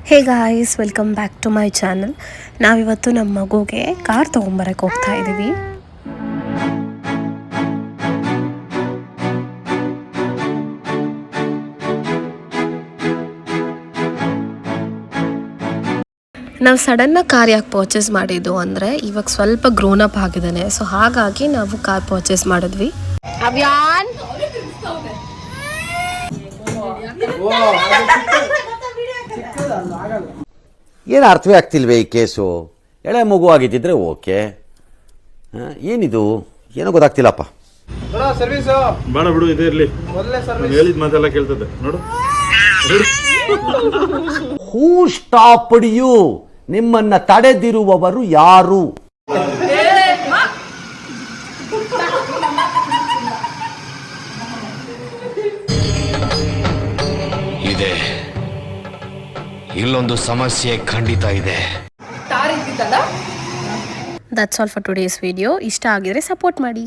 Hey guys, welcome back to my channel. ನಾವಿವತ್ತು ನಮ್ಮ ಮಗುಗೆ ಕಾರ್ ತೊಗೊಂಬರಕ್ಕೆ ಹೋಗ್ತಾ ಇದ್ದೀವಿ. ನಾವು ಸಡನ್ನಾಗಿ ಕಾರ್ ಯಾಕೆ ಪರ್ಚೇಸ್ ಮಾಡಿದ್ದು ಅಂದರೆ ಇವಾಗ ಸ್ವಲ್ಪ ಗ್ರೋನ್ ಅಪ್ ಆಗಿದ್ದಾನೆ, ಸೊ ಹಾಗಾಗಿ ನಾವು ಕಾರ್ ಪರ್ಚೇಸ್ ಮಾಡಿದ್ವಿ. ಅವಿಯಾನ್ ಏನು ಅರ್ಥವೇ ಆಗ್ತಿಲ್ವೇ ಈ ಕೇಸು? ಎಳೆ ಮಗು ಆಗಿದ್ದಿದ್ರೆ ಓಕೆ, ಏನಿದು ಏನೋ ಗೊತ್ತಾಗ್ತಿಲ್ಲಪ್ಪ. ಬೇಡ ಬಿಡು, ಇದೇ ಇರಲಿ. ಹೇಳಿದ ಮಾತೆಲ್ಲ ಕೇಳ್ತದೆ ನೋಡು. ಹೂ ಸ್ಟಾಪ್ಡ್ ಯು? ನಿಮ್ಮನ್ನ ತಡೆದಿರುವವರು ಯಾರು? ಇದೆ, ಇಲ್ಲೊಂದು ಸಮಸ್ಯೆ ಖಂಡಿತ ಇದೆ. That's all for today's video. ಇಷ್ಟ ಆಗಿದ್ರೆ ಸಪೋರ್ಟ್ ಮಾಡಿ.